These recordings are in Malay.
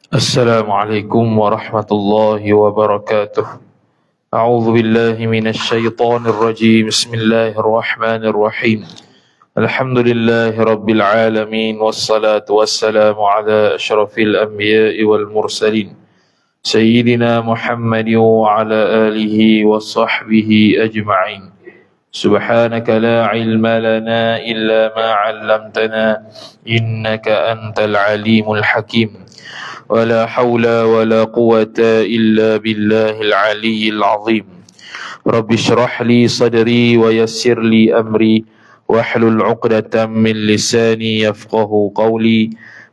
السلام عليكم ورحمة الله وبركاته. أعوذ بالله من الشيطان الرجيم. بسم الله الرحمن الرحيم. الحمد لله رب العالمين، والصلاة والسلام على أشرف الأنبياء والمرسلين سيدنا محمد وعلى آله وصحبه أجمعين. سبحانك لا علم لنا إلا ما علمتنا إنك أنت العليم الحكيم. ولا حول ولا قوة إلا بالله العلي العظيم. رب اشرح لي صدري ويسر لي أمري واحلل عقدة من لساني يفقه قولي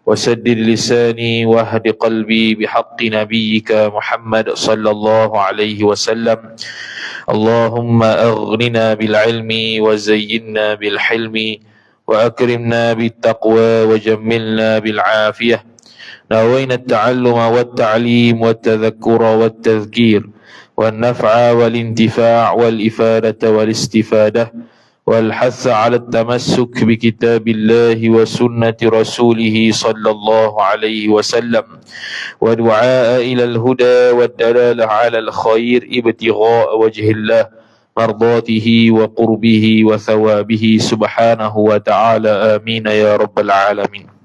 وسدد لساني واهد قلبي بحق نبيك محمد صلى الله عليه وسلم. اللهم أغننا بالعلم وزينا بالحلم وأكرمنا بالتقوى وجملنا بالعافية. نوينا التعلم والتعليم والتذكر والتذكير والنفع والانتفاع والإفادة والاستفادة والحث على التمسك بكتاب الله وسنة رسوله صلى الله عليه وسلم ودعاء إلى الهدى والدلالة على الخير ابتغاء وجه الله مرضاته وقربه وثوابه سبحانه وتعالى. آمين يا رب العالمين.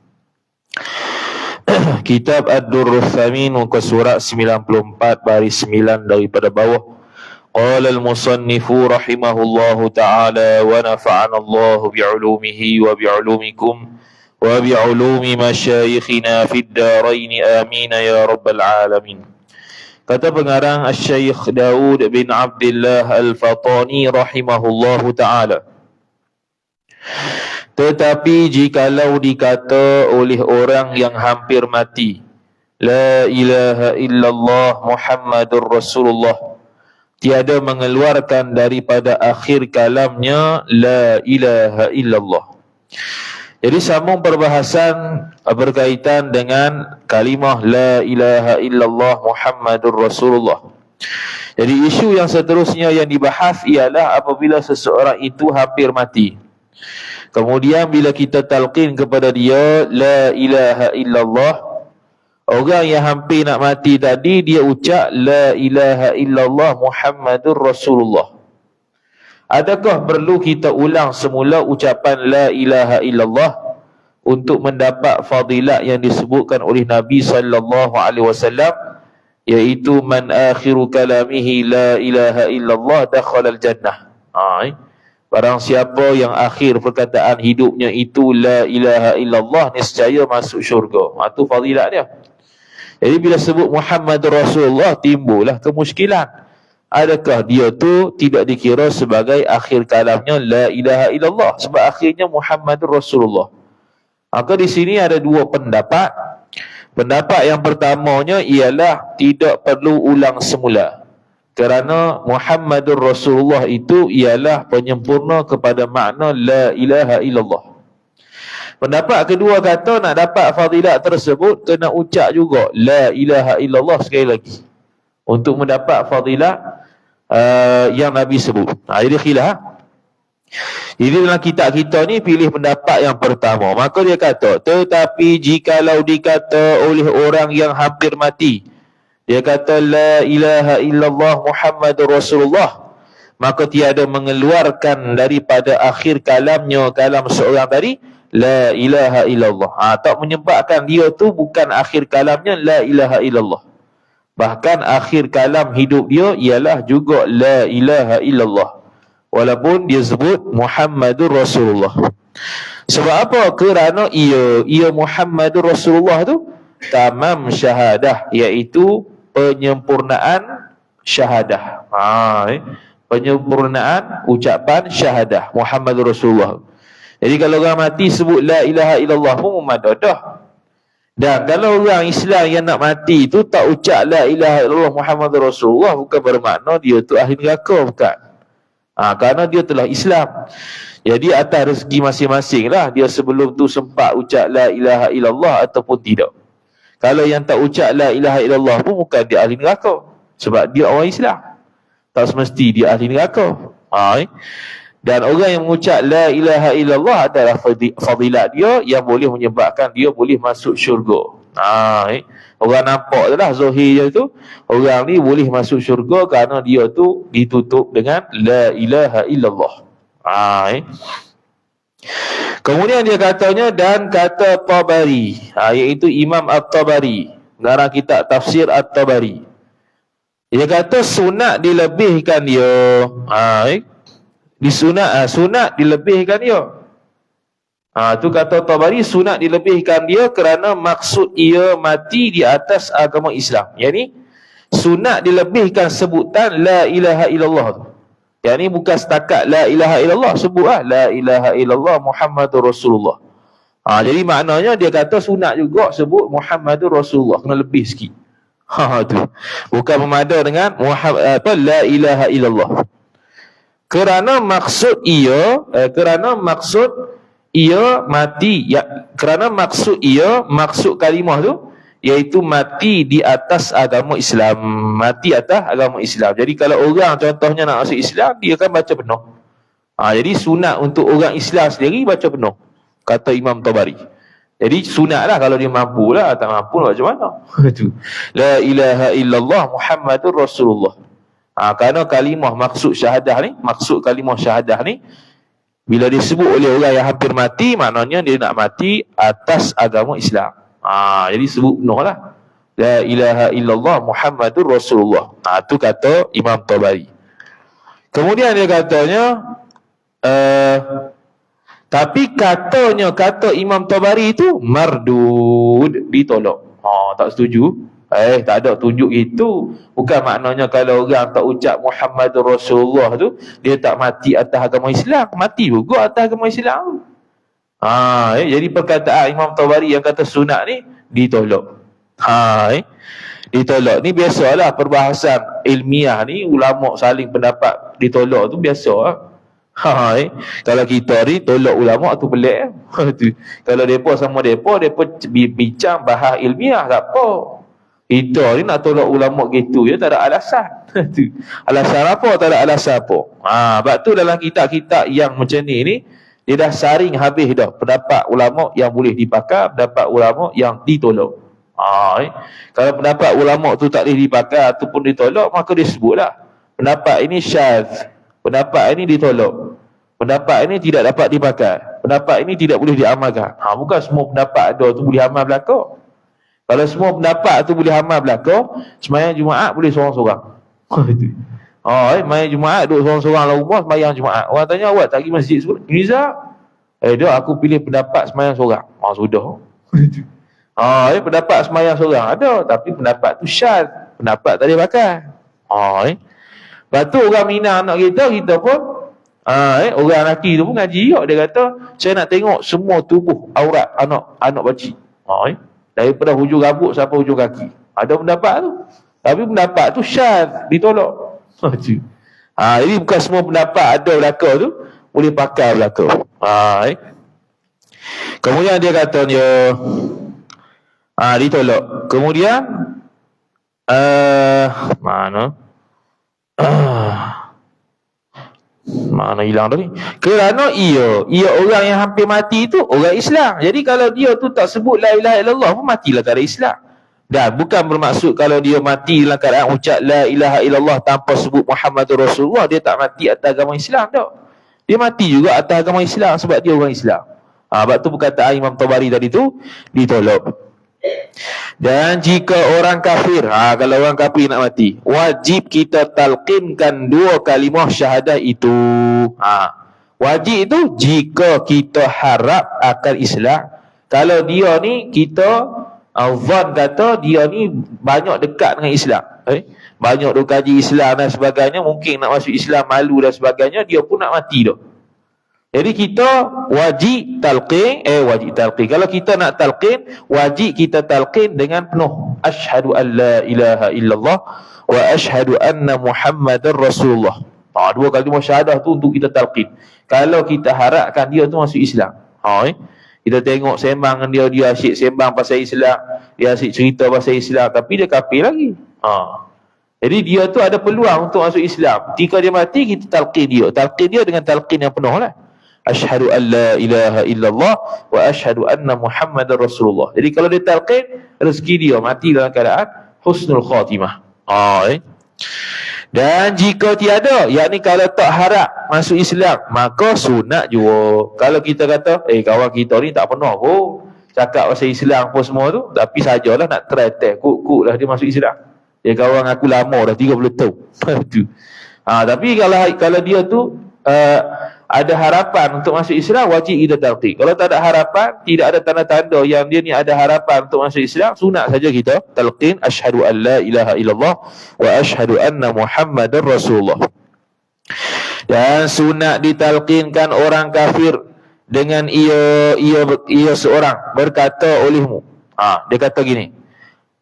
Kitab Ad-Durrus Tsamin, muka surat 94 baris 9 daripada bawah. Qala al-musannifu rahimahullahu ta'ala wa nafa'ana Allahu bi'ulumihi wa bi'ulumikum wa bi'ulumi masyayikhina fid darain amin ya rabbal alamin. Kata pengarang Asy-Syaikh Daud bin Abdullah Al-Fatani rahimahullahu ta'ala, tetapi jikalau dikata oleh orang yang hampir mati, La ilaha illallah Muhammadur Rasulullah, tiada mengeluarkan daripada akhir kalamnya La ilaha illallah. Jadi sambung perbahasan berkaitan dengan kalimah La ilaha illallah Muhammadur Rasulullah. Jadi isu yang seterusnya yang dibahas ialah apabila seseorang itu hampir mati, kemudian bila kita talqin kepada dia La ilaha illallah, orang yang hampir nak mati tadi dia ucap La ilaha illallah Muhammadur Rasulullah, adakah perlu kita ulang semula ucapan La ilaha illallah untuk mendapat fadilat yang disebutkan oleh Nabi sallallahu alaihi wasallam, iaitu man akhiru kalamihi La ilaha illallah dakhala al-jannah. Barang siapa yang akhir perkataan hidupnya itu La ilaha illallah, niscaya masuk syurga. Itu fadilat dia. Jadi bila sebut Muhammad Rasulullah, timbullah kemusykilan. Adakah dia tu tidak dikira sebagai akhir kalamnya La ilaha illallah, sebab akhirnya Muhammad Rasulullah. Maka di sini ada dua pendapat. Pendapat yang pertamanya ialah tidak perlu ulang semula, kerana Muhammadur Rasulullah itu ialah penyempurna kepada makna La ilaha illallah. Pendapat kedua kata nak dapat fadilat tersebut kena ucap juga La ilaha illallah sekali lagi untuk mendapat fadilat yang Nabi sebut. Jadi khilaf. Jadi dalam kitab kita ni pilih pendapat yang pertama. Maka dia kata, tetapi jikalau dikata oleh orang yang hampir mati, dia kata La ilaha illallah Muhammadur Rasulullah, maka tiada mengeluarkan daripada akhir kalamnya, kalam seorang tadi, La ilaha illallah. Tak menyebabkan dia tu bukan akhir kalamnya La ilaha illallah. Bahkan akhir kalam hidup dia ialah juga La ilaha illallah, walaupun dia sebut Muhammadur Rasulullah. Sebab apa? Kerana ia Muhammadur Rasulullah tu tamam syahadah, iaitu penyempurnaan syahadah. Penyempurnaan ucapan syahadah Muhammadur Rasulullah. Jadi kalau orang mati sebut La ilaha illallah pun memadadah. Dan kalau orang Islam yang nak mati tu tak ucap La ilaha illallah Muhammadur Rasulullah, bukan bermakna dia tu ahli neraka, bukan. Kerana dia telah Islam. Jadi atas rezeki masing-masing lah dia sebelum tu sempat ucap La ilaha illallah ataupun tidak. Kalau yang tak ucap La ilaha illallah pun bukan dia ahli neraka, sebab dia orang Islam. Tak semesti dia ahli neraka. Dan orang yang mengucap La ilaha illallah adalah fadilat dia yang boleh menyebabkan dia boleh masuk syurga. Orang nampak tu lah zahir je tu, orang ni boleh masuk syurga kerana dia tu ditutup dengan la ilaha illallah. Kemudian dia katanya, dan kata Tabari, iaitu Imam At-Tabari, garang kitab tafsir At-Tabari, dia kata sunat dilebihkan dia. Sunat dilebihkan dia. Tu kata Tabari, sunat dilebihkan dia kerana maksud ia mati di atas agama Islam. Yang ni sunat dilebihkan sebutan la ilaha illallah tu. Yang ni bukan setakat la ilaha illallah, sebutlah la ilaha illallah Muhammadur Rasulullah. Jadi maknanya dia kata sunat juga sebut Muhammadur Rasulullah, kena lebih sikit. Tu. Bukan memada dengan la ilaha illallah. Kerana maksud ia mati, kerana maksud kalimah tu iaitu mati di atas agama Islam, mati atas agama Islam. Jadi kalau orang contohnya nak masuk Islam, dia akan baca penuh. Jadi sunat untuk orang Islam sendiri baca penuh, kata Imam Tabari. Jadi sunatlah kalau dia mampu lah, tak mampu macam mana. La ilaha illallah Muhammadur Rasulullah. Kerana kalimah maksud kalimah syahadah ni bila disebut oleh orang yang hampir mati, maknanya dia nak mati atas agama Islam. Jadi sebut penuh lah, la ilaha illallah Muhammadur Rasulullah. Tu kata Imam Tabari. Kemudian dia katanya, tapi kata Imam Tabari itu mardud, ditolak. Tak setuju. Tak ada tunjuk itu. Bukan maknanya kalau orang tak ucap Muhammadur Rasulullah tu, dia tak mati atas agama Islam. Mati juga atas agama Islam. Jadi perkataan Imam Tabari yang kata sunat ni ditolak. Ditolak. Ni biasalah perbahasan ilmiah ni, ulama saling pendapat ditolak tu biasa. Kalau kita ni tolak ulama tu pelik. Kalau depa sama depa bincang bahas ilmiah tak apa. Kita ni nak tolak ulama gitu je, tak ada alasan. Alasan apa? Tak ada alasan apa. Sebab tu dalam kitab-kitab yang macam ni dia dah saring habis dah pendapat ulama yang boleh dipakai, pendapat ulama yang ditolak. Kalau pendapat ulama tu tak boleh dipakai ataupun ditolak, maka dia sebutlah pendapat ini syadz, pendapat ini ditolak, pendapat ini tidak dapat dipakai, pendapat ini tidak boleh diamalkan. Bukan semua pendapat ada tu boleh amal belaka. Kalau semua pendapat tu boleh amal belaka, sembahyang Jumaat boleh seorang-seorang. Main Jumaat duduk seorang-seorang dalam rumah sembahyang Jumaat. Orang tanya, awak tak pergi masjid sebut? Riza, dah aku pilih pendapat sembahyang seorang. Sudah. Pendapat sembahyang seorang ada, tapi pendapat tu syadz, pendapat tak boleh pakai. Lepas tu orang Minang anak kita pun orang lelaki tu pun ngaji juga. Dia kata, saya nak tengok semua tubuh aurat anak pakcik. Daripada hujung rambut sampai hujung kaki. Ada pendapat tu. Tapi pendapat tu syadz, ditolak. Jadi bukan semua pendapat ada belaka tu boleh pakai belaka. Kemudian dia kata dia ditolak. Kemudian mana hilang tadi? Kerana ia orang yang hampir mati itu orang Islam. Jadi kalau dia tu tak sebut la ilaha illallah pun matilah tak ada Islam. Dan bukan bermaksud kalau dia mati dalam keadaan ucap la ilaha illallah tanpa sebut Muhammadur Rasulullah, dia tak mati atas agama Islam tak. Dia mati juga atas agama Islam sebab dia orang Islam. Sebab tu perkataan Imam Tabari tadi tu ditolak. Dan jika orang kafir, kalau orang kafir nak mati, wajib kita talqinkan dua kalimah syahadah itu. Wajib itu jika kita harap akan Islam. Kalau dia ni kita zon kata dia ni banyak dekat dengan Islam, banyak duk kaji Islam dan sebagainya, mungkin nak masuk Islam malu dan sebagainya, dia pun nak mati dah. Jadi kita wajib talqin. Kalau kita nak talqin, wajib kita talqin dengan penuh. Asyhadu an la ilaha illallah wa asyhadu anna Muhammadar Rasulullah. Dua kalimah syahadah tu untuk kita talqin. Kalau kita harapkan dia tu masuk Islam. Kita tengok sembang dengan dia asyik sembang pasal Islam, dia asyik cerita pasal Islam, tapi dia kafir lagi. Jadi dia tu ada peluang untuk masuk Islam. Ketika dia mati, kita talqin dia dengan talqin yang penuh lah. Asyhadu an la ilaha illallah wa asyhadu anna Muhammadar Rasulullah. Jadi kalau dia talqin, rezeki dia mati dalam keadaan husnul khatimah. Dan jika tiada, yakni kalau tak harap masuk Islam, maka sunat juga. Kalau kita kata, kawan kita ni tak pernah pun cakap pasal Islam pun semua tu, tapi sajalah nak try test, kuk lah dia masuk Islam. Dia kawan aku lama dah 30 tahun. Tapi kalau dia tu ada harapan untuk masuk Islam, wajib kita talqin. Kalau tak ada harapan, tidak ada tanda-tanda yang dia ni ada harapan untuk masuk Islam, sunat saja kita talqin asyhadu an la ilaha illallah wa asyhadu anna Muhammadar Rasulullah. Dan sunat ditalqinkan orang kafir dengan ia seorang berkata olehmu. Dia kata gini.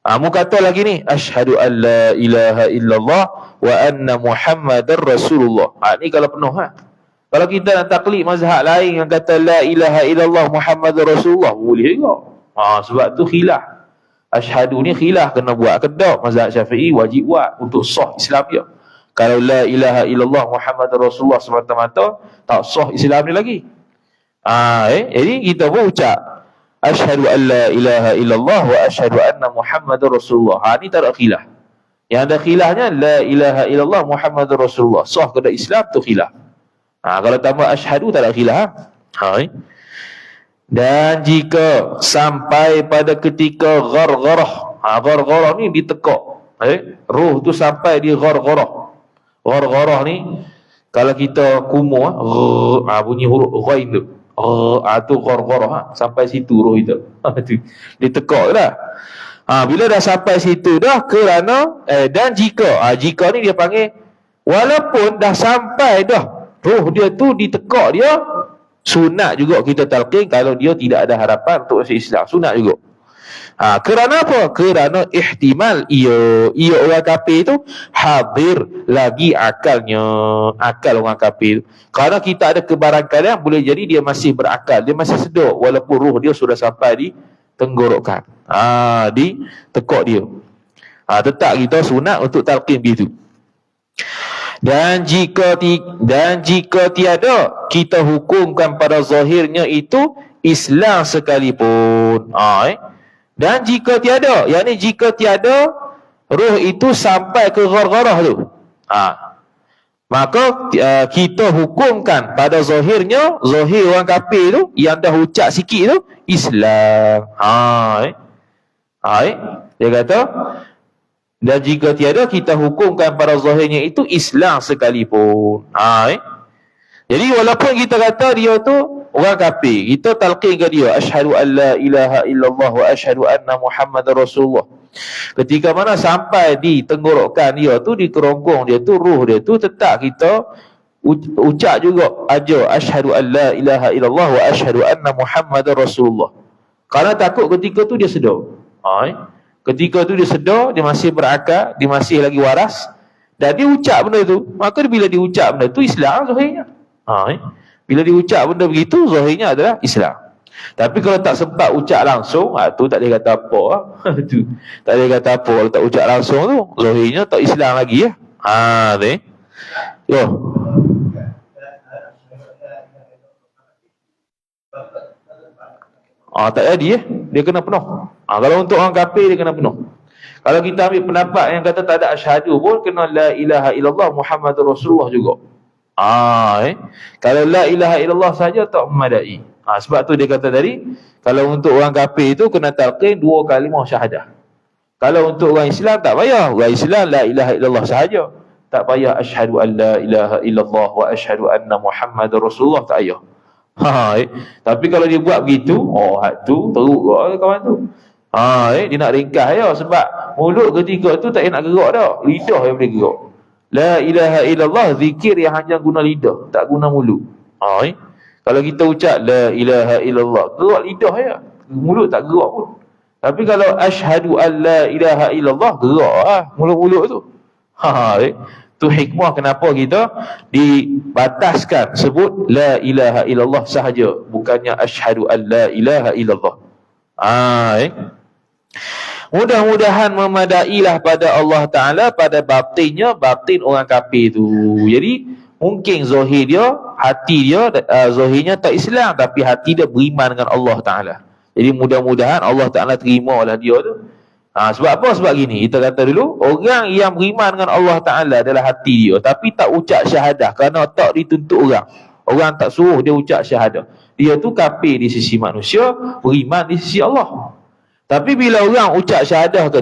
Mu kata lagi ni, asyhadu an la ilaha illallah wa anna Muhammadar Rasulullah. Ni kalau penuh Kalau kita nak taklid mazhab lain yang kata la ilaha illallah Muhammadar Rasulullah, boleh juga. Sebab tu khilaf. Asyhadu ni khilaf kena buat ke tak? Mazhab Syafi'i wajib buat untuk sah Islam dia. Kalau la ilaha illallah Muhammadar Rasulullah semata-mata, tak sah Islam ni lagi. Jadi kita pun ucap asyhadu an la ilaha illallah wa asyhadu anna Muhammadar Rasulullah. Ni tak ada khilaf. Yang ada khilafnya la ilaha illallah Muhammadar Rasulullah. Sah ke tak Islam tu khilaf. Kalau tambah asyhadu tak ada khilaf. Dan jika sampai pada ketika ghargharah. Ghargharah ni ditekak. Roh tu sampai di ghargharah. Ghargharah ni kalau kita kumuh bunyi huruf ghain tu. Tu ghargharah sampai situ roh kita. Ditekak dah. Bila dah sampai situ dah kerana dan jika ni dia panggil walaupun dah sampai dah roh dia tu ditekak dia, sunat juga kita talqin kalau dia tidak ada harapan untuk masuk Islam, sunat juga. Kerana apa? Kerana ihtimal ia orang kafir tu hadir lagi akalnya, akal orang kafir. Kerana kita ada kebarangkalian boleh jadi dia masih berakal, dia masih sedar walaupun roh dia sudah sampai di tenggorokan. Di tekak dia. Tetap kita sunat untuk talqin begitu. Dan jika tiada, kita hukumkan pada zahirnya itu Islam sekalipun. Dan jika tiada, yakni jika tiada roh itu sampai ke ghargharah tu, maka kita hukumkan pada zahirnya, zahir orang kafir tu yang dah ucap sikit tu Islam. Dia kata, dan jika tiada, kita hukumkan pada zahirnya itu Islam sekalipun. Jadi walaupun kita kata dia tu orang kafir, kita talqin ke dia asyhadu an la ilaha illallah wa asyhadu anna Muhammadar Rasulullah. Ketika mana sampai di tenggorokan dia tu, di kerongkong dia tu, roh dia tu, tetap kita ucap juga aja asyhadu an la ilaha illallah wa asyhadu anna Muhammadar Rasulullah. Kerana takut ketika tu dia sedar. Ketika tu dia sedar, dia masih berakal, dia masih lagi waras, dan dia ucap benda tu, maka bila dia ucap benda tu Islam zahirnya. Bila dia ucap benda begitu, zahirnya adalah Islam. Tapi kalau tak sempat ucap langsung, tu tak boleh kata apa. Tu tak boleh kata apa kalau tak ucap langsung tu, zahirnya tak Islam lagi Yo. Tak jadi dia kena penuh. Kalau untuk orang kafir dia kena penuh. Kalau kita ambil pendapat yang kata tak ada asyhadu pun, kena la ilaha illallah Muhammadur Rasulullah juga. Kalau la ilaha illallah saja tak memadai. Sebab tu dia kata tadi, kalau untuk orang kafir itu kena talqin 2 kalimah syahadah. Kalau untuk orang Islam tak payah. Orang Islam la ilaha illallah sahaja. Tak payah asyhadu an la ilaha illallah wa asyhadu anna Muhammadar Rasulullah, tak payah. Tapi kalau dia buat begitu, tu teruk kawan tu. Dia nak ringkas sebab mulut ketika tu tak nak gerak dah, lidah yang boleh gerak. La ilaha illallah zikir yang hanya guna lidah, tak guna mulut. Kalau kita ucap la ilaha illallah, gerak lidah mulut tak gerak pun. Tapi kalau asyhadu an la ilaha illallah, gerak mulut-mulut tu. Tu hikmah kenapa kita dibataskan sebut la ilaha illallah sahaja, bukannya asyhadu an la ilaha illallah. Mudah-mudahan memadailah pada Allah Ta'ala pada batinnya, batin orang kafir tu. Jadi Mungkin zahir dia, hati dia, zahirnya tak Islam, tapi hati dia beriman dengan Allah Ta'ala. Jadi mudah-mudahan Allah Ta'ala terima lah dia tu. Sebab apa? Sebab gini, kita kata dulu, orang yang beriman dengan Allah Ta'ala adalah hati dia, tapi tak ucap syahadah kerana tak dituntut orang. Orang tak suruh dia ucap syahadah. Dia tu kafir di sisi manusia, beriman di sisi Allah. Tapi bila orang ucap syahadah ke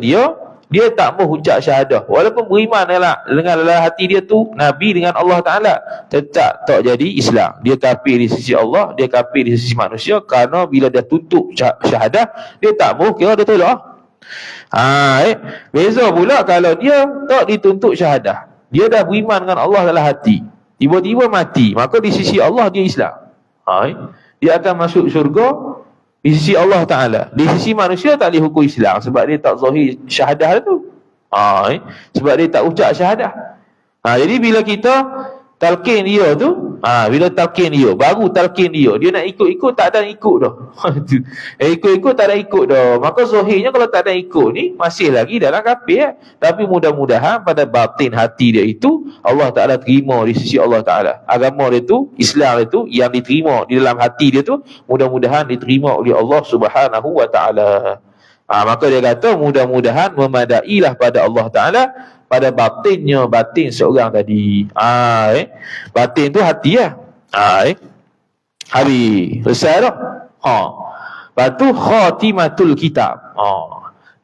dia tak mahu ucap syahadah. Walaupun beriman dengan dalam hati dia tu Nabi dengan Allah Ta'ala, tetap tak jadi Islam. Dia kafir di sisi Allah, dia kafir di sisi manusia, kerana bila dia tutup syahadah, dia tak mahu kira dia tolak. Beza pula kalau dia tak dituntut syahadah, dia dah beriman dengan Allah dalam hati, tiba-tiba mati, maka di sisi Allah dia Islam. Dia akan masuk syurga di sisi Allah Ta'ala. Di sisi manusia tak boleh hukum Islam sebab dia tak zahir syahadah tu. Sebab dia tak ucap syahadah. Jadi bila kita talqin dia tu, bila talqin dia, baru talqin dia nak ikut-ikut, tak ada ikut dah. Ikut-ikut tak ada ikut dah. Maka zahirnya kalau tak ada ikut ni, masih lagi dalam kafir. Tapi mudah-mudahan pada batin hati dia itu, Allah Ta'ala terima di sisi Allah Ta'ala. Agama dia tu, Islam dia tu, yang diterima di dalam hati dia tu, mudah-mudahan diterima oleh Allah Subhanahu Wa Ta'ala. Maka dia kata mudah-mudahan memadailah pada Allah Ta'ala pada batinnya, batin seorang tadi. Batin tu hati lah. Habis. Selesai dah. Lepas tu khatimatul kitab.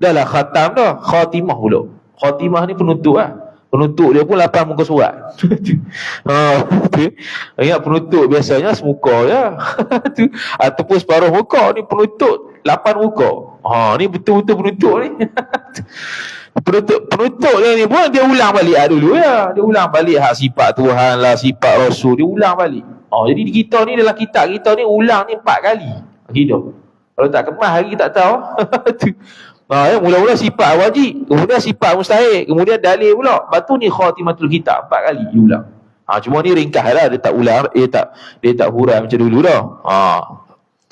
Dah lah khatam dah. Khatimah pula. Khatimah ni penutup lah. Penutup dia pun 8 muka surat. Ingat penutup biasanya semuka je. Ataupun separuh muka. Ni penutup 8 muka. Ni betul-betul penutup ni. Penutup dia ni pun dia ulang balik dulu ya. Dia ulang balik sifat Tuhan lah, sifat Rasul, dia ulang balik. Jadi kita ni dalam kitab kita ni ulang ni 4 kali hidup. Kalau tak kemas hari tak tahu. Mula-mula sifat wajib, kemudian sifat mustahil, kemudian dalil pula. Lepas tu ni khatimatul kitab 4 kali diulang. Cuma ni ringkas lah, dia tak ulang, dia tak hurai macam dulu dah.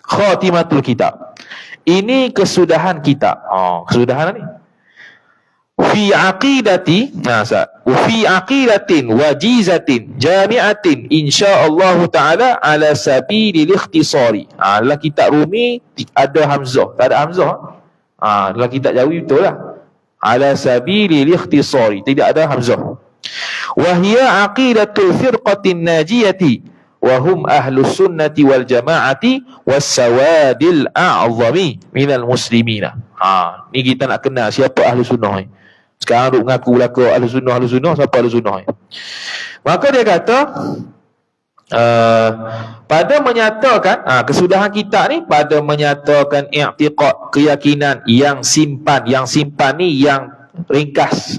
Khatimatul kitab. Ini kesudahan kitab. Kesudahan ni. Fi aqidati, fi aqidatin wajizatin jami'atin insyaallah taala ala sabilil ikhtisari. Dalam kitab Rumi ada hamzah, tak ada hamzah. Dalam kitab Jawi betul lah. Ala sabilil ikhtisari, tidak ada hamzah. Wa hiya aqidatul firqatin najiyati wa hum ahlus sunnati wal jamaati was sawadil a'zami minal muslimina. Ni kita nak kenal siapa ahlu sunnah ni. Sekarang duk mengaku belaka ahlu sunnah, siapa ahlu sunnah ni? Maka dia kata pada menyatakan kesudahan kita ni pada menyatakan i'tiqad, keyakinan yang simpan ni yang ringkas.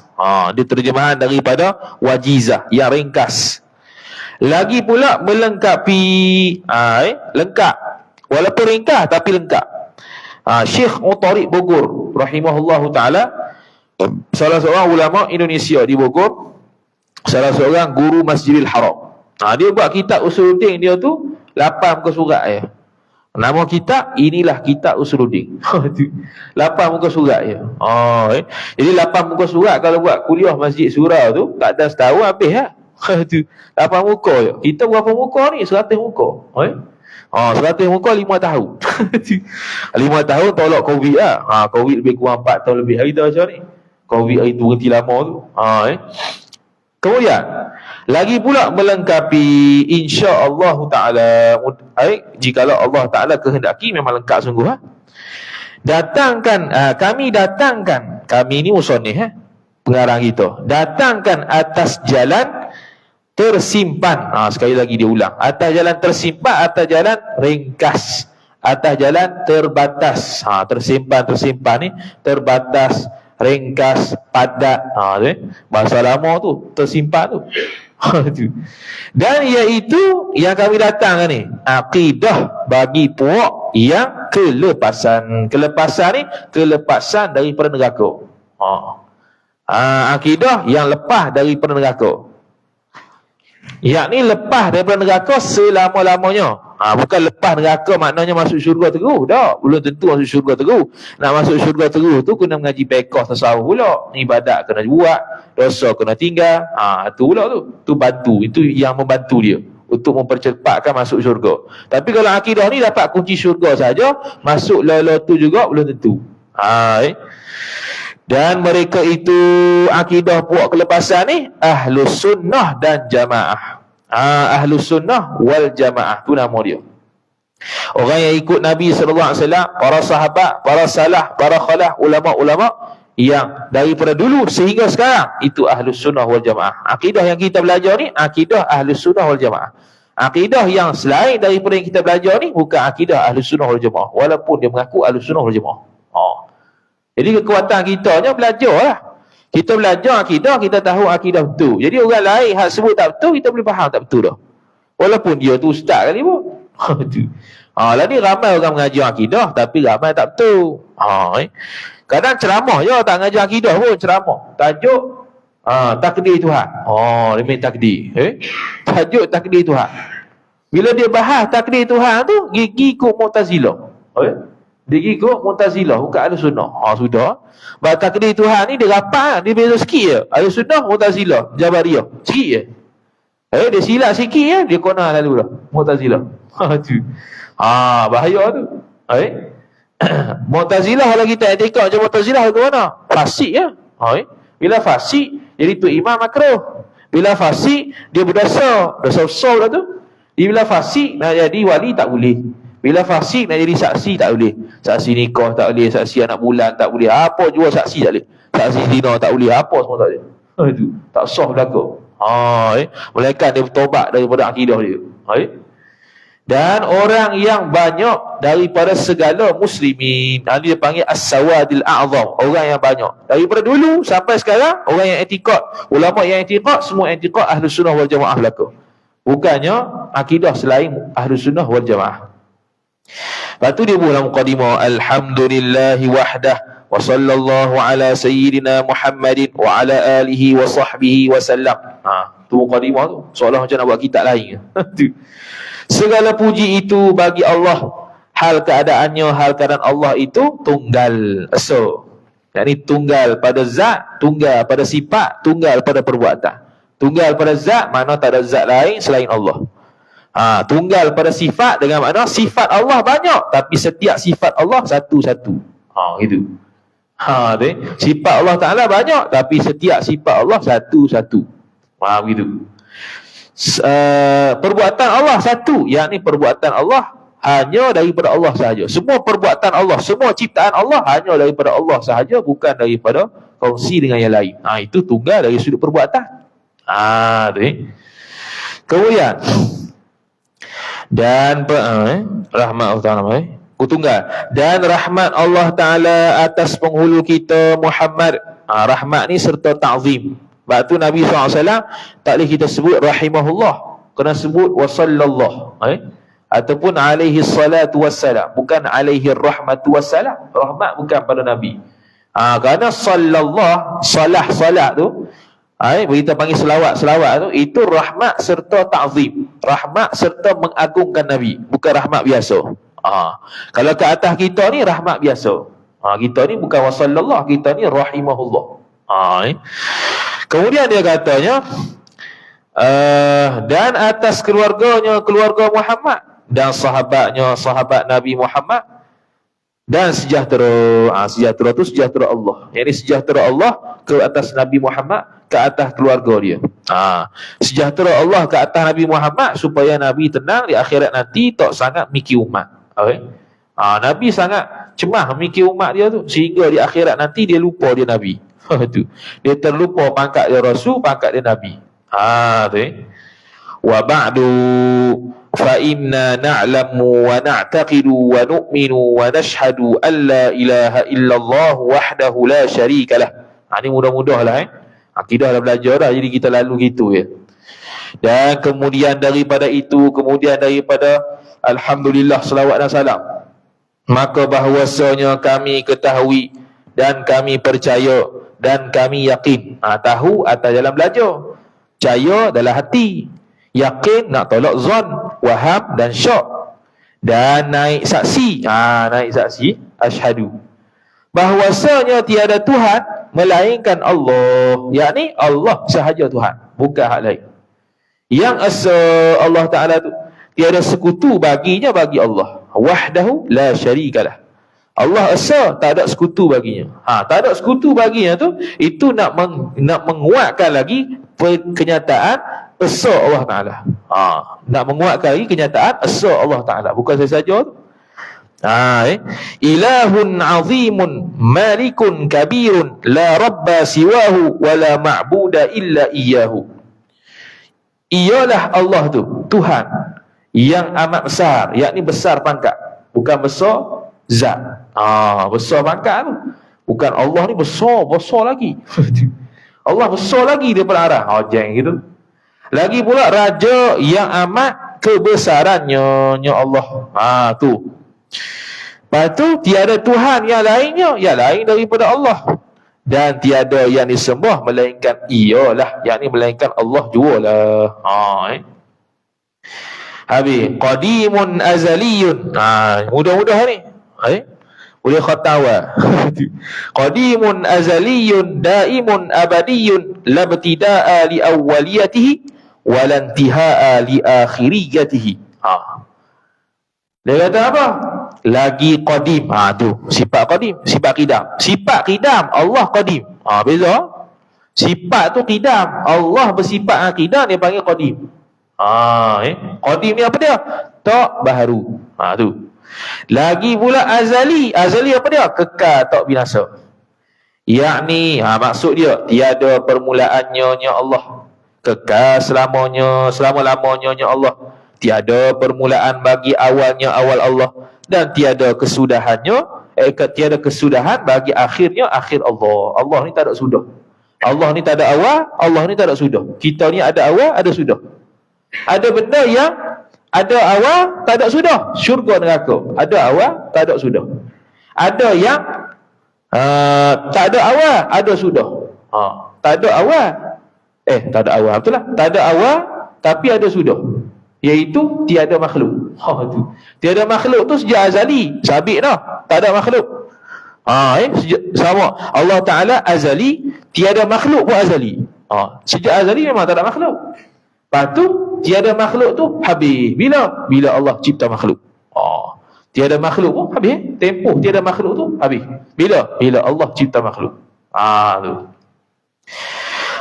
Dia terjemahan daripada wajizah, yang ringkas. Lagi pula melengkapi, lengkap, walaupun ringkas tapi lengkap. Syekh Mutarik Bogor rahimahullahu ta'ala, salah seorang ulama Indonesia di Bogor, salah seorang guru Masjidil Haram. Dia buat kitab Usuluddin dia tu 8 muka surat je. Nama kitab, inilah kitab Usuluddin. 8 muka surat je. Jadi 8 muka surat kalau buat kuliah Masjid Surau tu, tak ada setahun habis lah. 8 muka je. Kita berapa muka ni? 100 muka. 100 muka 5 tahun. 5 tahun tolak Covid lah. Covid lebih kurang 4 tahun lebih hari tu macam ni. Covid hari tu berhenti lama tu. Kemudian lagi pula melengkapi insya-Allah taala, jikalau Allah Taala kehendaki, memang lengkap sungguh. Kami datangkan, kami ni musannif pengarang kita, datangkan atas jalan tersimpan. Sekali lagi dia ulang, atas jalan tersimpan, atas jalan ringkas, atas jalan terbatas. Tersimpan ni terbatas, ringkas, padat. Bahasa lama tu, tersimpan tu. Dan iaitu yang kami datang ni, akidah bagi puak yang kelepasan. Kelepasan ni, kelepasan daripada neraka. Akidah yang lepas daripada neraka. yakni lepas daripada neraka selama-lamanya. Bukan lepas neraka maknanya masuk syurga terus. Tak, belum tentu masuk syurga terus. Nak masuk syurga terus tu kena mengaji fiqh tasawuf pula. Ibadat kena buat, dosa kena tinggal. Tu pula tu. Tu bantu. Itu yang membantu dia untuk mempercepatkan masuk syurga. Tapi kalau akidah ni dapat kunci syurga saja, masuk lolo tu juga belum tentu. Dan mereka itu akidah puak kelepasan ni Ahlus Sunnah dan Jamaah. Ahlus Sunnah wal Jamaah, tu nama dia. Orang yang ikut Nabi SAW, para sahabat, para salah, para khalaf, ulama-ulama yang daripada dulu sehingga sekarang, itu Ahlus Sunnah wal Jamaah. Akidah yang kita belajar ni akidah Ahlus Sunnah wal Jamaah. Akidah yang selain daripada yang kita belajar ni bukan akidah Ahlus Sunnah wal Jamaah, walaupun dia mengaku Ahlus Sunnah wal Jamaah. Jadi kekuatan kita hanya belajar lah. Kita belajar akidah, kita tahu akidah betul. Jadi orang lain hak sebut tak betul, kita boleh faham tak betul dah. Walaupun dia tu ustaz kali pun. Lah ni ramai orang mengajar akidah, tapi ramai tak betul. Kadang ceramah je tak mengajar akidah pun, ceramah. Tajuk takdir Tuhan. Dia main takdir. Tajuk takdir Tuhan. Bila dia bahas takdir Tuhan tu, gigi ikut Mu'tazilah. Dia ikut Mu'tazilah, bukan Ahlus Sunnah. Sudah. Bahawa takdir Tuhan ni dia rapat, dia beza sikit je. Ahlus Sunnah, Mu'tazilah, Jabariyah. Sikit je. Dia silap sikit je, dia kona lalu dah. Mu'tazilah. Bahaya tu. Mu'tazilah kalau kita etika macam Mu'tazilah ke mana? Fasik je. Bila fasik, jadi tu imam makruh. Bila fasik, dia berdosa. Dosa besar pula tu. Bila fasik, nak jadi wali tak boleh. Bila fasik nak jadi saksi tak boleh. Saksi nikah tak boleh, saksi anak bulan tak boleh. Apa jua saksi tak boleh. Saksi zina tak boleh, apa semua tak boleh. Itu tak sah berlaku. Melainkan dia bertobat daripada akidah dia. Dan orang yang banyak daripada segala muslimin, dia panggil as-sawadil a'zam, orang yang banyak. Daripada dulu sampai sekarang, orang yang i'tiqad, ulama yang i'tiqad, semua i'tiqad Ahlus Sunnah wal Jamaah berlaku. Bukannya akidah selain Ahlus Sunnah wal Jamaah. Lepas tu dia buat muqaddimah, alhamdulillahi wahdah wa sallallahu ala sayyidina Muhammadin wa ala alihi wa sahbihi wa sallam. Tu muqaddimah tu seolah macam nak buat kitab lain. Segala puji itu bagi Allah, hal keadaannya, hal keadaan Allah itu tunggal. Yakni tunggal pada zat, tunggal pada sifat, tunggal pada perbuatan. Tunggal pada zat makna tak ada zat lain selain Allah. Tunggal pada sifat dengan makna sifat Allah banyak, tapi setiap sifat Allah satu-satu. Gitu. Sifat Allah Ta'ala banyak, tapi setiap sifat Allah satu-satu. Gitu. Perbuatan Allah satu, yakni perbuatan Allah hanya daripada Allah sahaja. Semua perbuatan Allah, semua ciptaan Allah hanya daripada Allah sahaja, bukan daripada kongsi dengan yang lain. Itu tunggal dari sudut perbuatan. Kemudian dan rahmat Allah Ta'ala tunggal. Dan rahmat Allah Ta'ala atas penghulu kita Muhammad. Rahmat ni serta ta'zim. Sebab tu Nabi SAW tak boleh kita sebut rahimahullah, kena sebut wasallallahu, ataupun alaihi salatu wassalam, bukan alaihi rahmatu wassalam. Rahmat bukan pada Nabi. Kerana sallallahu, salat tu, kita panggil selawat tu, itu rahmat serta ta'zim, rahmat serta mengagungkan Nabi, bukan rahmat biasa. Kalau ke atas kita ni rahmat biasa. Kita ni bukan wasallallahu, kita ni rahimahullah. Kemudian dia katanya dan atas keluarganya, keluarga Muhammad, dan sahabatnya, sahabat Nabi Muhammad, dan sejahtera. Sejahtera tu sejahtera Allah, yakni sejahtera Allah ke atas Nabi Muhammad, ke atas keluarga dia. Sejahtera Allah ke atas Nabi Muhammad supaya Nabi tenang di akhirat nanti, tak sangat mikir umat. Nabi sangat cemah mikir umat dia tu, sehingga di akhirat nanti dia lupa dia Nabi. Dia terlupa pangkat dia Rasul, pangkat dia Nabi. Wa ba'du fa inna na'lamu wa na'taqidu wa nu'minu wa nashhadu an la ilaha illallah wahdahu la syarika lah. Ni mudah-mudah lah. Akidah dah belajar dah, jadi kita lalu gitu ya. Dan kemudian daripada itu, kemudian daripada alhamdulillah, selawat dan salam, maka bahwasanya kami ketahui dan kami percaya dan kami yakin. Tahu atas dalam belajar, percaya dalam hati, Yakin nak tolak zon, waham dan syak. Dan naik saksi. Naik saksi asyhadu bahwasanya tiada Tuhan melainkan Allah, yakni Allah sahaja Tuhan, bukan hak lain. Yang asa Allah Ta'ala tu tiada sekutu baginya bagi Allah. Wahdahu la syarikalah. Allah asa, tak ada sekutu baginya. Tak ada sekutu baginya tu, itu nak menguatkan lagi kenyataan asa Allah Ta'ala. Nak menguatkan lagi kenyataan asa Allah Ta'ala, bukan saja tu. Ilahun azimun malikun kabirun la rabba siwahu wa la ma'buda illa iyyahu. Ialah Allah tu Tuhan yang amat besar, yakni besar pangkat, bukan besar zat. Besar pangkat tu, bukan Allah ni besar lagi. Allah besar lagi daripada arah jeng gitu. Lagi pula raja yang amat kebesarannya, Allah. Tu. Lepas tu tiada Tuhan yang lainnya, yang lain daripada Allah. Dan tiada yang disembah melainkan ialah, yakni melainkan Allah jualah. Habis qadimun azaliyun. Mudah-mudah ni. Boleh khatawa. Qadimun azaliyun daimun abadiyun la ibtida'a li awwaliyatihi wa la intiha'a li akhiriyatihi. Dia kata apa? Lagi qadim. Tu sifat qadim, sifat qidam. Sifat qidam Allah qadim. Beza. Sifat tu qidam, Allah bersifat qidam, dia panggil qadim. Qadim ni apa dia? Tak baharu. Tu. Lagi pula azali. Azali apa dia? Kekal, tak binasa. Yakni maksud dia tiada permulaannya Allah. Kekal selamanya, selama-lamanya Allah. Tiada permulaan bagi awalnya awal Allah, dan tiada kesudahannya, tiada kesudahan bagi akhirnya akhir Allah. Allah ni tak ada sudah. Allah ni tak ada awal, Allah ni tak ada sudah. Kita ni ada awal, ada sudah. Ada benda yang ada awal, tak ada sudah. Syurga neraka, ada awal, tak ada sudah. Ada yang tak ada awal, ada sudah. Tak ada awal, tak ada awal, betul lah. Tak ada awal, tapi ada sudah. Iaitu tiada makhluk. Tu. Tiada makhluk tu sejak azali, sabit dah. Tak ada makhluk. Sama Allah Ta'ala azali, tiada makhluk pun azali. Sejak azali memang tak ada makhluk. Lepas tu tiada makhluk tu habis. Bila Allah cipta makhluk. Tiada makhluk pun habis. Tempoh tiada makhluk tu habis. Bila Allah cipta makhluk. Tu.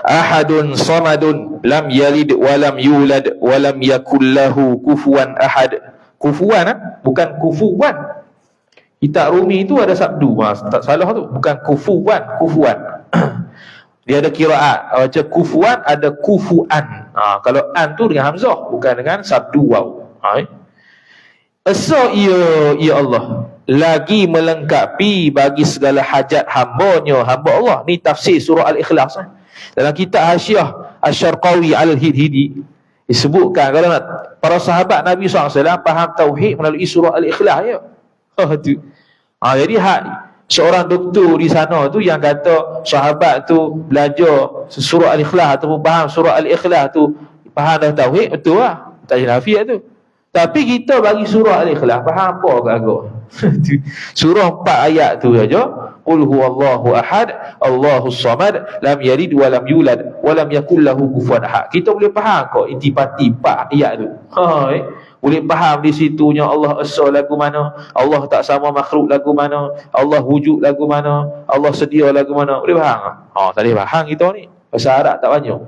Ahadun samadun lam yalid walam yulad walam yakullahu kufuwan ahad. Kufuwan bukan kufuwan. Kitab Rumi tu ada sabdu, tak salah tu, bukan kufuwan. Dia ada kiraat, baca kufuwan, ada kufuan. Kalau an tu dengan hamzah, bukan dengan sabdu waw. Asa ia Allah lagi melengkapi bagi segala hajat hamba-Nya, hamba Allah. Ni tafsir surah Al-Ikhlas. Dalam kitab Hasyiah Asy-Syarqawi Al-Hidi disebutkan kalau nak para sahabat Nabi SAW faham tauhid melalui surah Al-Ikhlas ya. Jadi seorang doktor di sana tu yang kata sahabat tu belajar surah Al-Ikhlas ataupun faham surah Al-Ikhlas tu faham dah tauhid, betul lah, tak nafiat tu. Tapi kita bagi surah Al-Ikhlas faham apa agak-agak. Surah 4 ayat tu saja. Qul huwallahu ahad, Allahus samad, lam yalid wa lam yulad wa lam yakul lahu kufuwan ahad. Kita boleh faham kok intipati 4 ayat tu. Boleh faham di situnya Allah esa lagu mana, Allah tak sama makhluk lagu mana, Allah wujud lagu mana, Allah sedia lagu mana. Boleh faham? Tak boleh faham kita ni. Bahasa Arab tak banyak.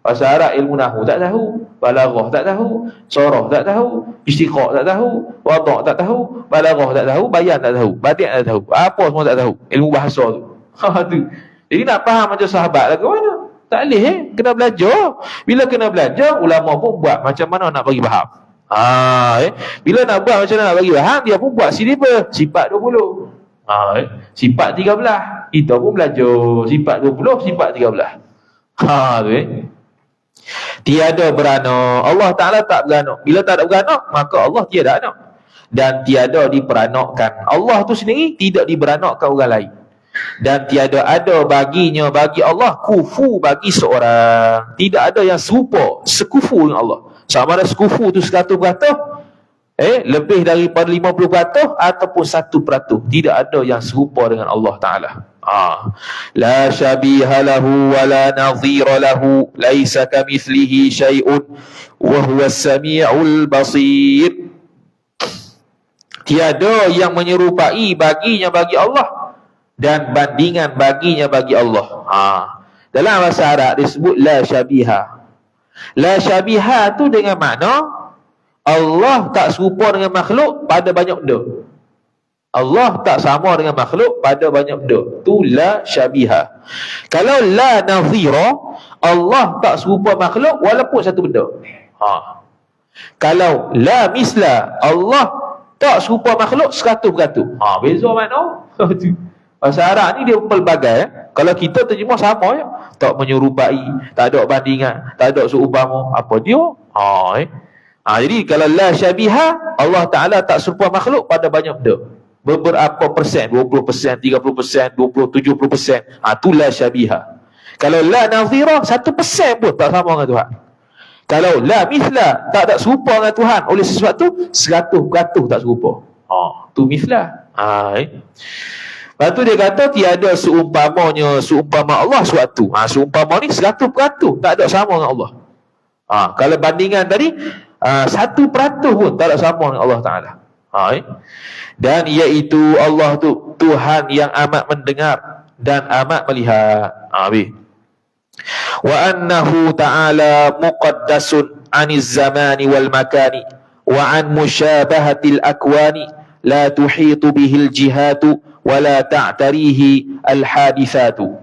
Bahasa Arab ilmu nahwu tak tahu, balaghah tak tahu, sarah tak tahu, istiqaq tak tahu, wadha' tak tahu, balaghah tak tahu, bayan tak tahu, badi' tak tahu, apa semua tak tahu, ilmu bahasa tu. Tu. Jadi nak faham macam sahabat lagu mana? Tak boleh kena belajar. Bila kena belajar, ulama pun buat macam mana nak bagi faham. Bila nak buat macam mana nak bagi faham, dia pun buat silibus sifat 20. Sifat 13. Kita pun belajar sifat 20, sifat 13. Tu tiada beranak. Allah Ta'ala tak beranak. Bila tak ada beranak, maka Allah tiada anak. Dan tiada diperanakkan. Allah tu sendiri tidak diberanakkan orang lain. Dan tiada ada baginya bagi Allah kufu bagi seorang. Tidak ada yang serupa sekufu dengan Allah. Sama ada sekufu tu 100%, lebih daripada 50% ataupun 1%. Tidak ada yang serupa dengan Allah Ta'ala. La syabiha lahu wa la nadhira lahu, laisa kamithlihi syai'un wa huwa as-sami'ul basir. Tiada yang menyerupai baginya bagi Allah dan bandingan baginya bagi Allah. Dalam bahasa Arab disebut la syabiha. La syabiha tu dengan makna Allah tak serupa dengan makhluk pada banyak benda. Allah tak sama dengan makhluk pada banyak benda. Tu la syabiha. Kalau la nazira, Allah tak serupa makhluk walaupun satu benda. Kalau la misla, Allah tak serupa makhluk 100%. Beza makna. Bahasa Arab ni dia pelbagai. Kalau kita terjemah sama ya. Tak menyerupai, tak ada bandingan, tak ada seumpama. Apa dia? Jadi kalau la syabiha, Allah Ta'ala tak serupa makhluk pada banyak benda. Beberapa persen, 20%, 30%, 20, 70%. Tu la syabiha. Kalau la nazira, 1% pun tak sama dengan Tuhan. Kalau la mithla, tak ada serupa dengan Tuhan oleh sesuatu, 100% tak serupa. Tu mithla. Lepas tu dia kata tiada seumpama Allah suatu. Seumpama ni 100% tak ada sama dengan Allah. Kalau bandingan tadi 1% pun tak ada sama dengan Allah Ta'ala. Dan iaitu Allah tu Tuhan yang amat mendengar dan amat melihat. Wa annahu ta'ala muqaddasun 'aniz zamani wal makani wa 'an musyabahatil akwani la tuhitu bihil jihatu wa la ta'tarihi al hadithatu.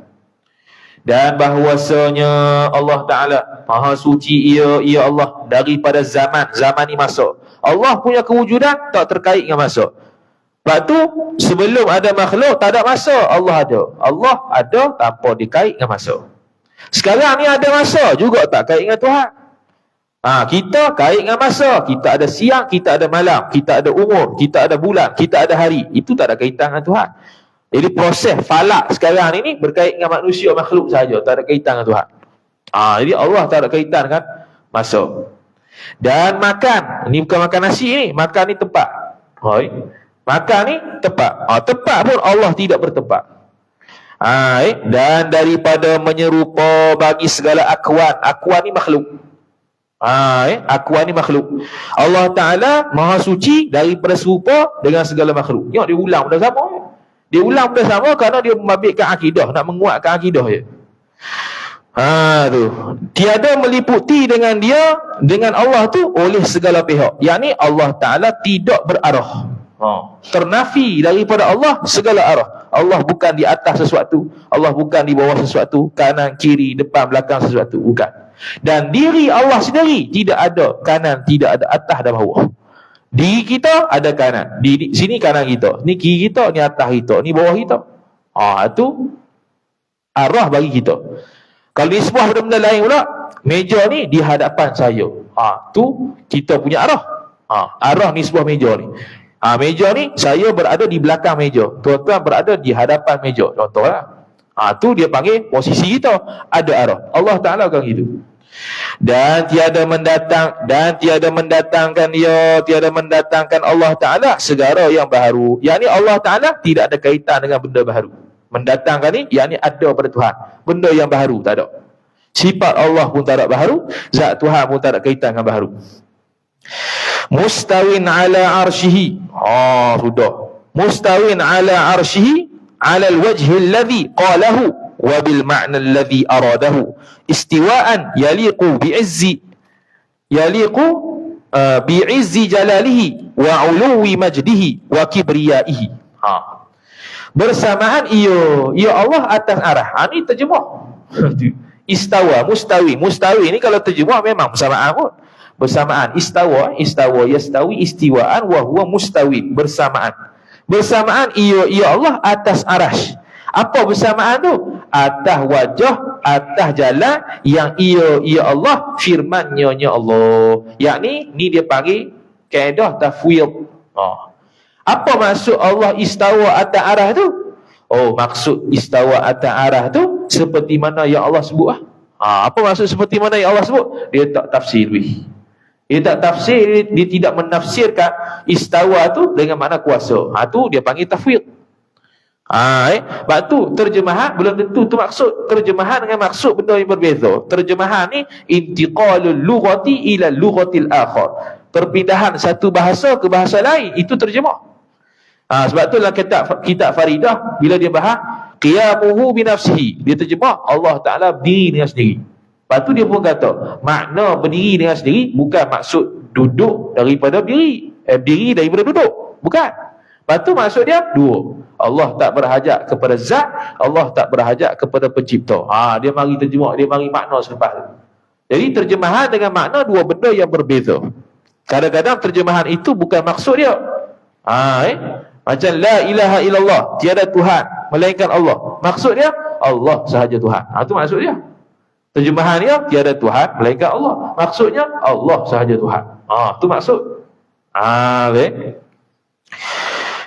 Dan bahwasanya Allah Ta'ala Maha suci ia Allah daripada zaman ni masa. Allah punya kewujudan tak terkait dengan masa. Sebab tu sebelum ada makhluk tak ada masa, Allah ada. Allah ada tanpa dikait dengan masa. Sekarang ni ada masa juga tak kait dengan Tuhan. Kita kait dengan masa. Kita ada siang, kita ada malam, kita ada umur, kita ada bulan, kita ada hari. Itu tak ada kaitan dengan Tuhan. Jadi proses falak sekarang ini berkait dengan manusia, makhluk saja, tak ada kaitan dengan Tuhan. Jadi Allah tak ada kaitan dengan masa. Dan makan, ni bukan makan nasi ni, makan ni tempat. Makan ni tempat. Tempat pun Allah tidak bertempat. Dan daripada menyerupa bagi segala akwan ni makhluk. Akwan ni makhluk. Allah Ta'ala Maha suci daripada serupa dengan segala makhluk. Tengok dia ulang dah sama. Dia ulang dah sama kerana dia membabitkan akidah, nak menguatkan akidah je. Tu. Tiada meliputi dengan dia, dengan Allah tu oleh segala pihak. Yakni Allah Ta'ala tidak berarah. Ternafi daripada Allah segala arah. Allah bukan di atas sesuatu, Allah bukan di bawah sesuatu, kanan, kiri, depan, belakang sesuatu. Bukan. Dan diri Allah sendiri tidak ada kanan, tidak ada atas dan bawah. Diri kita ada kanan, di sini kanan kita, ni kiri kita, ni atas kita, ni bawah kita. Itu arah bagi kita. Kalau di sebuah benda-benda lain pula, meja ni di hadapan saya. Tu kita punya arah. Arah ni sebuah meja ni. Meja ni saya berada di belakang meja, tuan-tuan berada di hadapan meja. Contohlah. Tu dia panggil posisi kita, ada arah. Allah Ta'ala kan gitu. Dan tiada mendatangkan Allah Ta'ala segala yang baharu. Yakni Allah Ta'ala tidak ada kaitan dengan benda baharu. Mendatangkan ni yakni ada pada Tuhan, benda yang baharu tak ada. Sifat Allah pun tak ada baharu, zat Tuhan pun tak ada kaitan dengan baharu. Mustawin ala arshihi. Sudah. Mustawin ala arshihi ala alwajhi alladhi qalahu wa bil ma'na alladhi aradahu istiwa'an yaliqu bi'izzi jalalihi wa uluwi majdihi wa kibriyaihi. Bersamaan ia Allah atas arah. Ini terjemah. Istawa, mustawi ni kalau terjemah memang bersamaan pun. Bersamaan. Istawa yastawi istiwaan wa huwa mustawi, bersamaan. Bersamaan ia Allah atas arash. Apa bersamaan tu? Atas wajah, atas jalan yang ia Allah firman-Nya Allah. Yakni ni dia panggil kaedah tafwid. Apa maksud Allah istawa atas arah tu? Oh, maksud istawa atas arah tu seperti mana yang Allah sebut lah. Apa maksud seperti mana yang Allah sebut? Dia tak tafsir. Dia tak tafsir, dia tidak menafsirkan istawa tu dengan makna kuasa. Tu dia panggil tafwid. Sebab tu terjemahan belum tentu tu maksud. Terjemahan dengan maksud benda yang berbeza. Terjemahan ni intiqalul lughati ila lughatil akhar. Perpindahan satu bahasa ke bahasa lain, itu terjemah. Sebab tu dalam kitab Faridah, bila dia bahas qiyamuhu binafsihi, dia terjemah Allah Ta'ala berdiri dengan sendiri. Lepas tu dia pun kata makna berdiri dengan sendiri bukan maksud duduk daripada berdiri, berdiri daripada duduk, bukan. Lepas tu maksud dia dua. Allah tak berhajat kepada zat, Allah tak berhajat kepada pencipta. Dia mari terjemah, dia mari makna selepas tu. Jadi terjemahan dengan makna dua benda yang berbeza. Kadang-kadang terjemahan itu bukan maksud dia. Macam la ilaha illallah, tiada Tuhan melainkan Allah. Maksud dia Allah sahaja Tuhan. Itu maksud dia. Terjemahan dia tiada Tuhan melainkan Allah. Maksudnya Allah sahaja Tuhan. Itu maksud.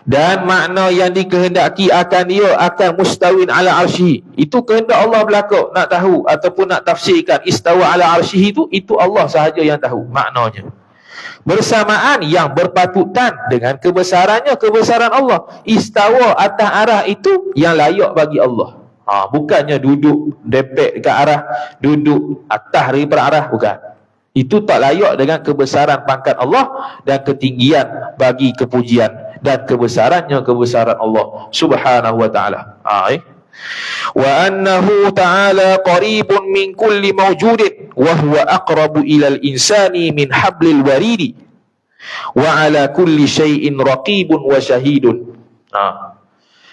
Dan makna yang dikehendaki akan dia akan mustawin ala arsyihi, itu kehendak Allah berlaku. Nak tahu ataupun nak tafsirkan istawa ala arsyihi itu Allah sahaja yang tahu maknanya. Bersamaan yang berpatutan dengan kebesarannya, kebesaran Allah. Istawa atas arah itu yang layak bagi Allah. Bukannya duduk depek dekat arah, duduk atas daripada arah, bukan. Itu tak layak dengan kebesaran pangkat Allah dan ketinggian bagi kepujian dan kebesarannya kebesaran Allah Subhanahu wa ta'ala. Wa annahu ta'ala qaribun min kulli mawjudin wa huwa aqrabu ilal insani min hablil waridi wa ala kulli syai'in raqibun wa syahidun.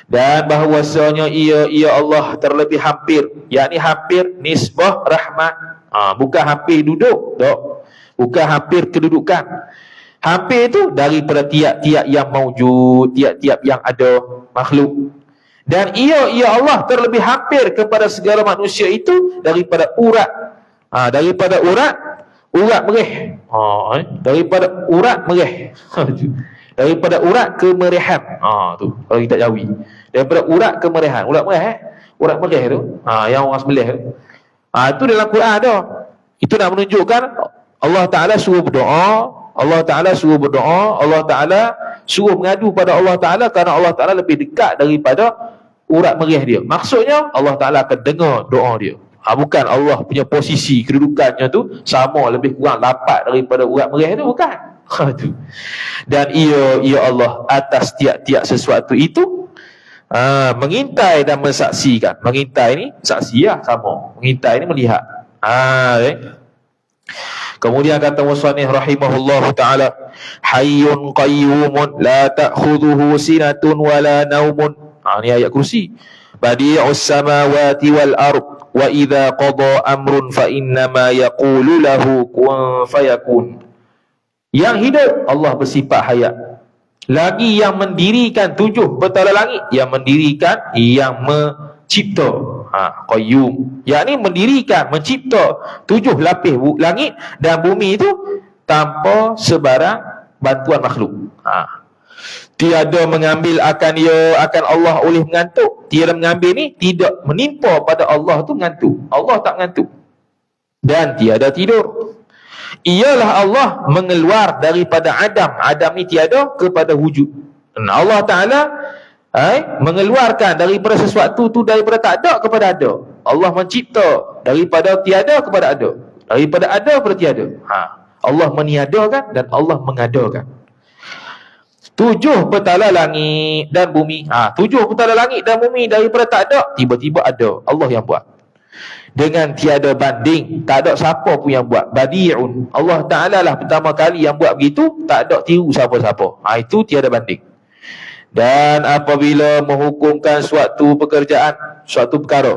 Dan bahawasanya ia Allah terlebih hampir, yakni hampir nisbah rahmat, bukan hampir duduk, tak. Bukan hampir kedudukan. Hampir itu daripada tiap-tiap yang mawjud, tiap-tiap yang ada makhluk. Dan ia Allah terlebih hampir kepada segala manusia itu daripada urat. Daripada urat mereh. Daripada urat mereh. Daripada urat kemerihan. Tu kalau kita Jawi. Daripada urat kemerihan. Urat mereh urat mereh tu. Yang orang sembelih tu. Itu dalam Quran ada. Itu nak menunjukkan Allah Ta'ala suruh berdoa. Allah Ta'ala suruh berdoa. Allah Ta'ala suruh mengadu pada Allah Ta'ala kerana Allah Ta'ala lebih dekat daripada urat merih dia. Maksudnya Allah Ta'ala akan dengar doa dia. Bukan Allah punya posisi kedudukannya tu sama lebih kurang lapat daripada urat merih tu, bukan. Dan ia Allah atas tiap-tiap sesuatu itu mengintai dan mensaksikan. Mengintai ni saksi lah, sama. Mengintai ni melihat. Kemudian kata musannif rahimahullahu ta'ala, hayyun qayyumun la ta'khudhuhu sinatun wala naumun. Ini ayat kursi. Badi'us samawati wal ard wa idza qada amrun fa innama yaqulu lahu kun fayakun. Yang hidup Allah bersifat hayat. Lagi yang mendirikan 7 petala langit, yang mendirikan, yang mencipta. Qayyum, yakni mendirikan, mencipta 7 lapis langit dan bumi itu tanpa sebarang bantuan makhluk. Tiada mengambil akan Allah oleh mengantuk. Tiada mengambil ni tidak menimpa pada Allah tu mengantuk. Allah tak mengantuk. Dan tiada tidur. Ialah Allah mengeluar daripada Adam. Adam ni tiada kepada wujud. Dan Allah Ta'ala mengeluarkan daripada sesuatu tu, daripada tak ada kepada ada. Allah mencipta daripada tiada kepada ada, daripada ada kepada tiada. Allah meniadakan dan Allah mengadakan. 7 petala langit dan bumi. 7 petala langit dan bumi daripada tak ada tiba-tiba ada. Allah yang buat. Dengan tiada banding, tak ada siapa pun yang buat. Badi'un, Allah Ta'ala lah pertama kali yang buat begitu, tak ada tiru siapa-siapa. Itu tiada banding. Dan apabila menghukumkan suatu pekerjaan, suatu perkara,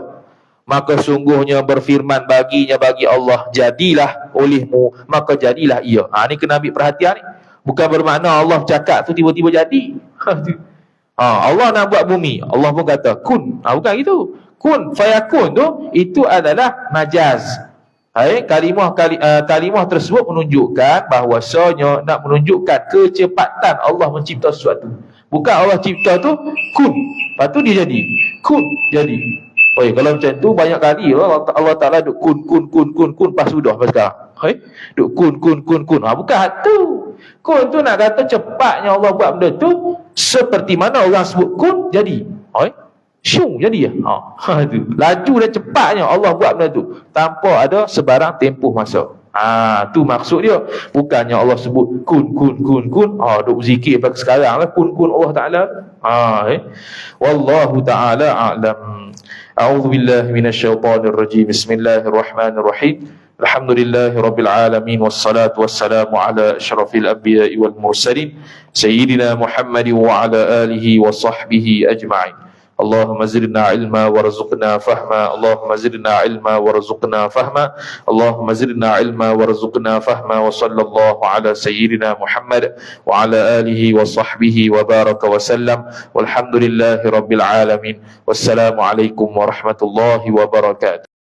maka sungguhnya berfirman bagi Allah, jadilah olehmu, maka jadilah ia. Ni kena ambil perhatian ni. Bukan bermakna Allah cakap tu tiba-tiba jadi. Allah nak buat bumi, Allah pun kata kun. Bukan gitu. Kun fayakun tu itu adalah majaz. Kalimah tersebut menunjukkan bahawasanya nak menunjukkan kecepatan Allah mencipta sesuatu. Bukan Allah cipta tu kun, lepas tu dia jadi. Kun, jadi. Oi, kalau macam tu banyak kali Allah Taala duk kun, pas sudah pas sekarang. Oi, duk kun. Bukan hak tu. Kun tu nak kata cepatnya Allah buat benda tu seperti mana orang sebut kun jadi. Oi, syung jadi ya. Tu. Laju dan cepatnya Allah buat benda tu tanpa ada sebarang tempoh masa. Tu maksud dia. Bukannya Allah sebut kun. Duk zikir pada sekarang lah kun Allah Taala. Wallahu taala a'lam. A'udzu billahi minasyaitonir rajim. Bismillahirrahmanirrahim. Alhamdulillahi rabbil alamin wassalatu wassalamu ala asyrafil anbiya'i wal mursalin sayyidina Muhammadin wa ala alihi wa sahbihi ajma'in. Allahumma zidna ilma warzuqna fahma. Allahumma zidna ilma warzuqna fahma. Allahumma zidna ilma warzuqna fahma. Wa sallallahu ala sayyidina Muhammad wa ala alihi wa sahbihi wa baraka wa sallam. Walhamdulillahi rabbil alamin. Wassalamu alaikum warahmatullahi wabarakatuh.